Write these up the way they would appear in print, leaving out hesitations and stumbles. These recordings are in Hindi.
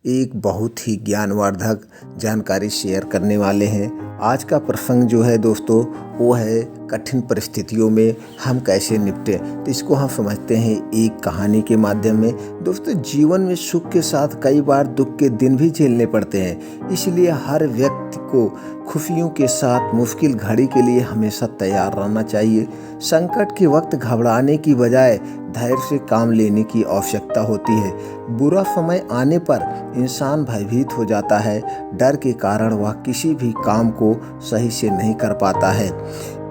एक बहुत ही ज्ञानवर्धक जानकारी शेयर करने वाले हैं। आज का प्रसंग जो है दोस्तों वो है कठिन परिस्थितियों में हम कैसे निपटें। तो इसको हम समझते हैं एक कहानी के माध्यम में। दोस्तों जीवन में सुख के साथ कई बार दुख के दिन भी झेलने पड़ते हैं, इसलिए हर व्यक्ति को खुशियों के साथ मुश्किल घड़ी के लिए हमेशा तैयार रहना चाहिए। संकट के वक्त घबराने की बजाय धैर्य से काम लेने की आवश्यकता होती है। बुरा समय आने पर इंसान भयभीत हो जाता है, डर के कारण वह किसी भी काम को सही से नहीं कर पाता है।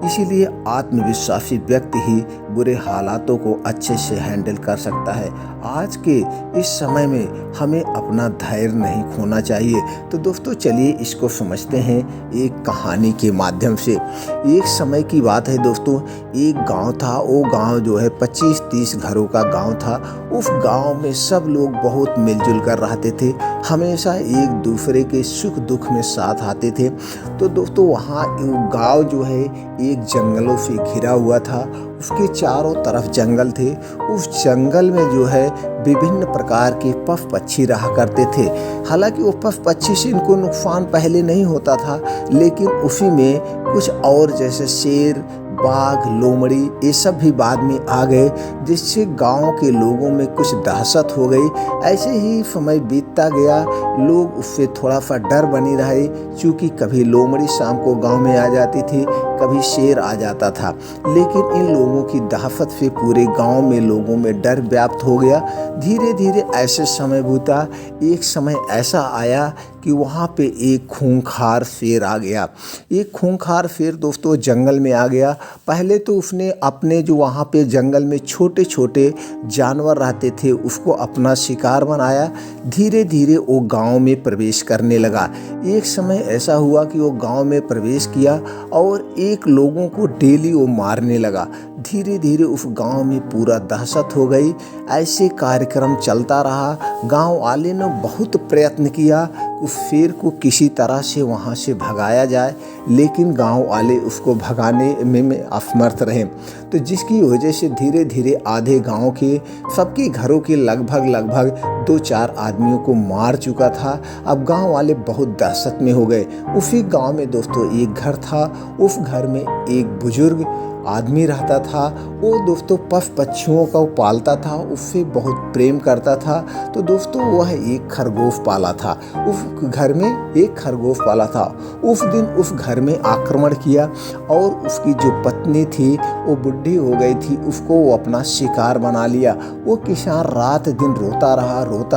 इसीलिए आत्मविश्वासी व्यक्ति ही बुरे हालातों को अच्छे से हैंडल कर सकता है। आज के इस समय में हमें अपना धैर्य नहीं खोना चाहिए। तो दोस्तों चलिए इसको समझते हैं एक कहानी के माध्यम से। एक समय की बात है दोस्तों, एक गांव था। वो गांव जो है 25-30 घरों का गांव था। उस गांव में सब लोग बहुत मिलजुल कर रहते थे, हमेशा एक दूसरे के सुख दुख में साथ आते थे। तो दोस्तों वहाँ गांव जो है एक जंगलों से घिरा हुआ था। उसके चारों तरफ जंगल थे। उस जंगल में जो है विभिन्न प्रकार के पशु पक्षी रहा करते थे। हालांकि वो पशु पक्षी से इनको नुकसान पहले नहीं होता था, लेकिन उसी में कुछ और जैसे शेर, बाघ, लोमड़ी ये सब भी बाद में आ गए, जिससे गांव के लोगों में कुछ दहशत हो गई। ऐसे ही समय बीतता गया, लोग उससे थोड़ा सा डर बनी रहे, क्योंकि कभी लोमड़ी शाम को गांव में आ जाती थी, कभी शेर आ जाता था। लेकिन इन लोगों की दहशत से पूरे गांव में लोगों में डर व्याप्त हो गया। धीरे धीरे ऐसे समय बीता। एक समय ऐसा आया कि वहाँ पे एक खूंखार शेर आ गया। एक खूंखार शेर दोस्तों जंगल में आ गया। पहले तो उसने अपने जो वहाँ पे जंगल में छोटे छोटे जानवर रहते थे उसको अपना शिकार बनाया। धीरे धीरे वो गांव में प्रवेश करने लगा। एक समय ऐसा हुआ कि वो गांव में प्रवेश किया और एक लोगों को डेली वो मारने लगा। धीरे धीरे उस गांव में पूरा दहशत हो गई। ऐसे कार्यक्रम चलता रहा। गांव वाले ने बहुत प्रयत्न किया उस शेर को किसी तरह से वहाँ से भगाया जाए, लेकिन गांव वाले उसको भगाने में असमर्थ रहे। तो जिसकी वजह से धीरे धीरे आधे गांव के सबके घरों के लगभग 2-4 आदमियों को मार चुका था। अब गांव वाले बहुत दहशत में हो गए। उसी गांव में दोस्तों एक घर था। उस घर में एक बुजुर्ग आदमी रहता था। वो दोस्तों पशु पक्षियों को पालता था, उससे बहुत प्रेम करता था। तो दोस्तों वह एक खरगोश पाला था। उस घर में एक खरगोश पाला था। उस दिन उस घर में आक्रमण किया और उसकी जो पत्नी थी वो बुढ़ी हो गई थी, उसको वो अपना शिकार बना लिया। वो किसान रात दिन रोता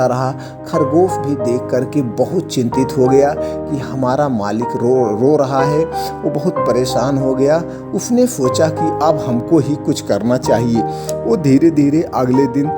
रहा। खरगोश भी देख करके बहुत चिंतित हो गया कि हमारा मालिक रो रहा है। वो बहुत परेशान हो गया। उसने सोचा कि अब हमको ही कुछ करना चाहिए। वो धीरे धीरे अगले दिन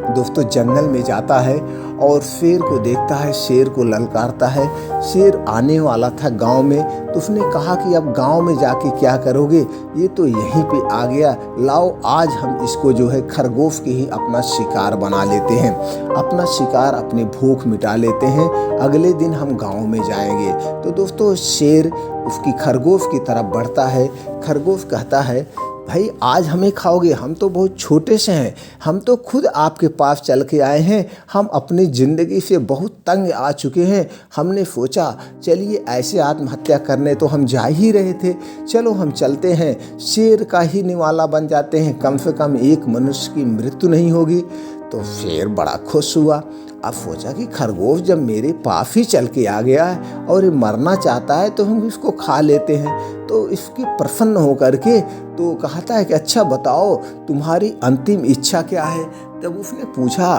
दोस्तों जंगल में जाता है और शेर को देखता है, शेर को ललकारता है। शेर आने वाला था गांव में, तो उसने कहा कि अब गांव में जाके क्या करोगे, ये तो यहीं पे आ गया, लाओ आज हम इसको जो है खरगोश के ही अपना शिकार बना लेते हैं, अपना शिकार अपनी भूख मिटा लेते हैं, अगले दिन हम गांव में जाएंगे। तो दोस्तों शेर उसकी खरगोश की तरफ बढ़ता है। खरगोश कहता है भाई आज हमें खाओगे, हम तो बहुत छोटे से हैं, हम तो खुद आपके पास चल के आए हैं, हम अपनी ज़िंदगी से बहुत तंग आ चुके हैं। हमने सोचा चलिए ऐसे आत्महत्या करने तो हम जा ही रहे थे, चलो हम चलते हैं, शेर का ही निवाला बन जाते हैं, कम से कम एक मनुष्य की मृत्यु नहीं होगी। तो शेर बड़ा खुश हुआ। अब सोचा कि खरगोश जब मेरे पास ही चल के आ गया है और ये मरना चाहता है तो हम इसको खा लेते हैं। तो इसकी प्रसन्न होकर के तो कहता है कि अच्छा बताओ तुम्हारी अंतिम इच्छा क्या है। तब उसने पूछा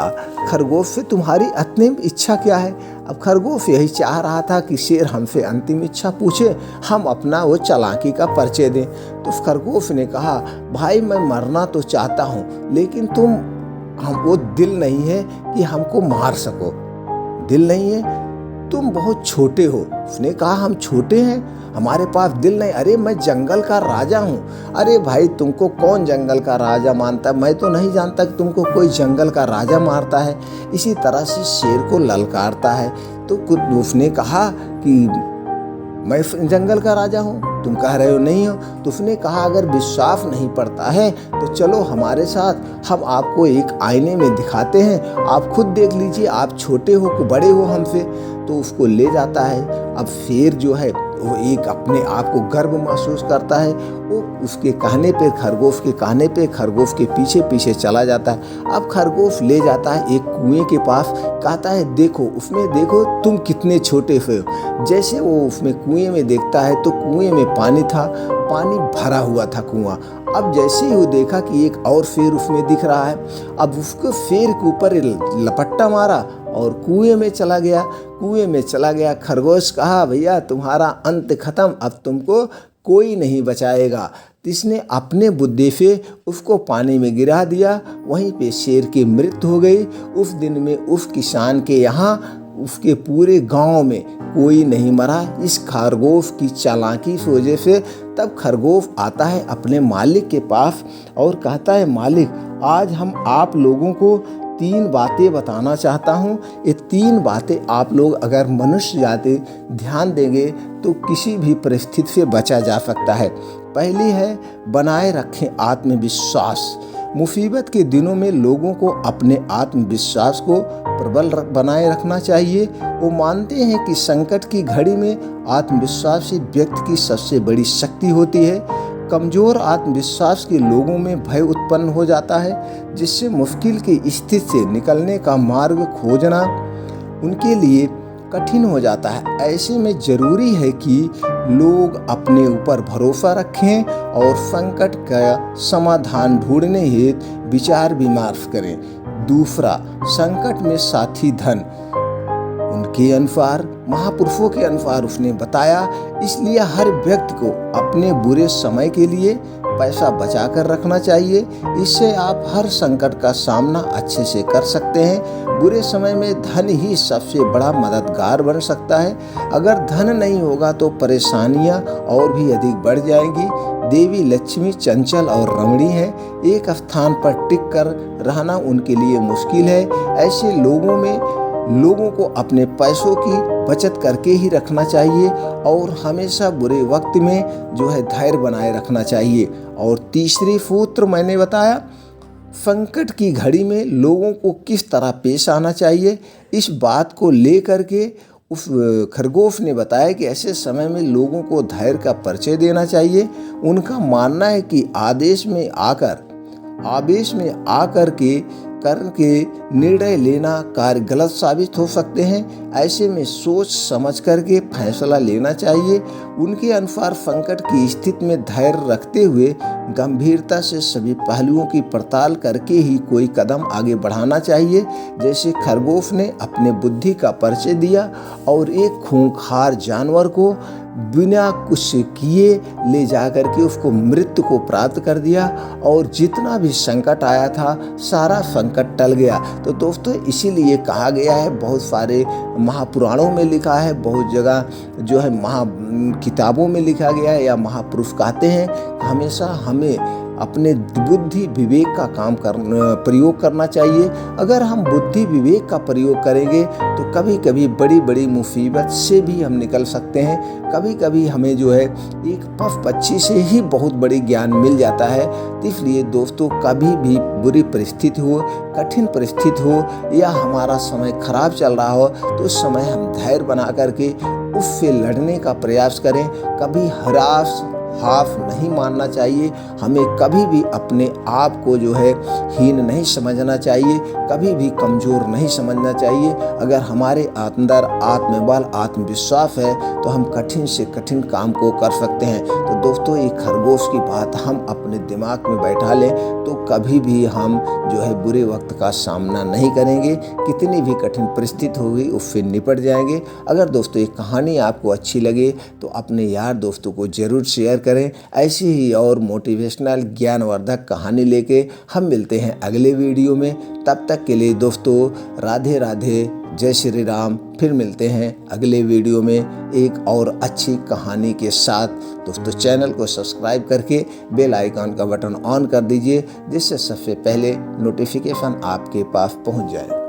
खरगोश से तुम्हारी अंतिम इच्छा क्या है। अब खरगोश यही चाह रहा था कि शेर हमसे अंतिम इच्छा पूछे, हम अपना वो चालाकी का परिचय दें। तो खरगोश ने कहा भाई मैं मरना तो चाहता हूँ, लेकिन हम वो दिल नहीं है कि हमको मार सको, दिल नहीं है, तुम बहुत छोटे हो। उसने कहा हम छोटे हैं, हमारे पास दिल नहीं, अरे मैं जंगल का राजा हूँ। अरे भाई तुमको कौन जंगल का राजा मानता है, मैं तो नहीं जानता कि तुमको कोई जंगल का राजा मारता है। इसी तरह से शेर को ललकारता है। तो उसने कहा कि मैं जंगल का राजा हूँ, तुम कह रहे हो नहीं हो। तो उसने कहा अगर विश्वास नहीं पड़ता है तो चलो हमारे साथ, हम आपको एक आईने में दिखाते हैं, आप खुद देख लीजिए, आप छोटे हो कि बड़े हो हमसे। तो उसको ले जाता है। अब शेर जो है वो एक अपने आप को गर्व महसूस करता है। वो उसके कहने पे, खरगोश के कहने पे खरगोश के पीछे पीछे चला जाता है। अब खरगोश ले जाता है एक कुएं के पास, कहता है देखो उसमें, देखो तुम कितने छोटे हो। जैसे वो उसमें कुएं में देखता है तो कुएं में पानी था, पानी भरा हुआ था कुआं। अब जैसे ही वो देखा कि एक और शेर उसमें दिख रहा है, अब उसको शेर के ऊपर लपट्टा मारा और कुएं में चला गया। कुएं में चला गया। खरगोश कहा भैया तुम्हारा अंत खत्म, अब तुमको कोई नहीं बचाएगा। इसने अपने बुद्धि से उसको पानी में गिरा दिया। वहीं पे शेर की मृत्यु हो गई। उस दिन में उस किसान के यहाँ, उसके पूरे गांव में कोई नहीं मरा इस खरगोश की चालाकी की वजह से। तब खरगोश आता है अपने मालिक के पास और कहता है मालिक, आज हम आप लोगों को 3 बातें बताना चाहता हूँ। ये 3 बातें आप लोग अगर मनुष्य जाति ध्यान देंगे तो किसी भी परिस्थिति से बचा जा सकता है। पहली है, बनाए रखें आत्मविश्वास। मुसीबत के दिनों में लोगों को अपने आत्मविश्वास को प्रबल बनाए रखना चाहिए। वो मानते हैं कि संकट की घड़ी में आत्मविश्वास ही व्यक्ति की सबसे बड़ी शक्ति होती है। कमज़ोर आत्मविश्वास के लोगों में भय उत्पन्न हो जाता है, जिससे मुश्किल की स्थिति से निकलने का मार्ग खोजना उनके लिए कठिन हो जाता है। ऐसे में ज़रूरी है कि लोग अपने ऊपर भरोसा रखें और संकट का समाधान ढूंढने हेतु विचार विमर्श करें। दूसरा, संकट में साथी धन। उनके अनुसार, महापुरुषों के अनुसार उसने बताया, इसलिए हर व्यक्ति को अपने बुरे समय के लिए पैसा बचा कर रखना चाहिए। इससे आप हर संकट का सामना अच्छे से कर सकते हैं। बुरे समय में धन ही सबसे बड़ा मददगार बन सकता है। अगर धन नहीं होगा तो परेशानियां और भी अधिक बढ़ जाएंगी। देवी लक्ष्मी चंचल और रमणी है, एक स्थान पर टिक कर रहना उनके लिए मुश्किल है। ऐसे लोगों को अपने पैसों की बचत करके ही रखना चाहिए और हमेशा बुरे वक्त में जो है धैर्य बनाए रखना चाहिए। और तीसरी सूत्र मैंने बताया, संकट की घड़ी में लोगों को किस तरह पेश आना चाहिए। इस बात को लेकर के उस खरगोश ने बताया कि ऐसे समय में लोगों को धैर्य का परिचय देना चाहिए। उनका मानना है कि आवेश में आकर के निर्णय लेना कार्य गलत साबित हो सकते हैं। ऐसे में सोच समझ करके फैसला लेना चाहिए। उनके अनुसार संकट की स्थिति में धैर्य रखते हुए गंभीरता से सभी पहलुओं की पड़ताल करके ही कोई कदम आगे बढ़ाना चाहिए। जैसे खरगोश ने अपने बुद्धि का परिचय दिया और एक खूंखार जानवर को बिना कुछ किए ले जाकर के उसको मृत्यु को प्राप्त कर दिया और जितना भी संकट आया था सारा संकट टल गया। तो दोस्तों इसीलिए कहा गया है, बहुत सारे महापुराणों में लिखा है, बहुत जगह जो है किताबों में लिखा गया है, या महापुरुष कहते हैं हमेशा हमें अपने बुद्धि विवेक का प्रयोग करना चाहिए। अगर हम बुद्धि विवेक का प्रयोग करेंगे तो कभी कभी बड़ी बड़ी मुसीबत से भी हम निकल सकते हैं। कभी कभी हमें जो है एक पक्षी से ही बहुत बड़ी ज्ञान मिल जाता है। तो इसलिए दोस्तों कभी भी बुरी परिस्थिति हो, कठिन परिस्थिति हो या हमारा समय खराब चल रहा हो तो उस समय हम धैर्य बना करके उससे लड़ने का प्रयास करें। कभी हाफ नहीं मानना चाहिए। हमें कभी भी अपने आप को जो है हीन नहीं समझना चाहिए, कभी भी कमज़ोर नहीं समझना चाहिए। अगर हमारे अंदर आत्मबल आत्मविश्वास है तो हम कठिन से कठिन काम को कर सकते हैं। तो दोस्तों ये खरगोश की बात हम अपने दिमाग में बैठा लें तो कभी भी हम जो है बुरे वक्त का सामना नहीं करेंगे। कितनी भी कठिन परिस्थिति होगी उससे निपट जाएंगे। अगर दोस्तों ये कहानी आपको अच्छी लगे तो अपने यार दोस्तों को ज़रूर शेयर करें। ऐसी ही और मोटिवेशनल ज्ञानवर्धक कहानी लेके हम मिलते हैं अगले वीडियो में। तब तक के लिए दोस्तों राधे राधे, जय श्री राम। फिर मिलते हैं अगले वीडियो में एक और अच्छी कहानी के साथ। दोस्तों चैनल को सब्सक्राइब करके बेल आइकन का बटन ऑन कर दीजिए, जिससे सबसे पहले नोटिफिकेशन आपके पास पहुंच जाए।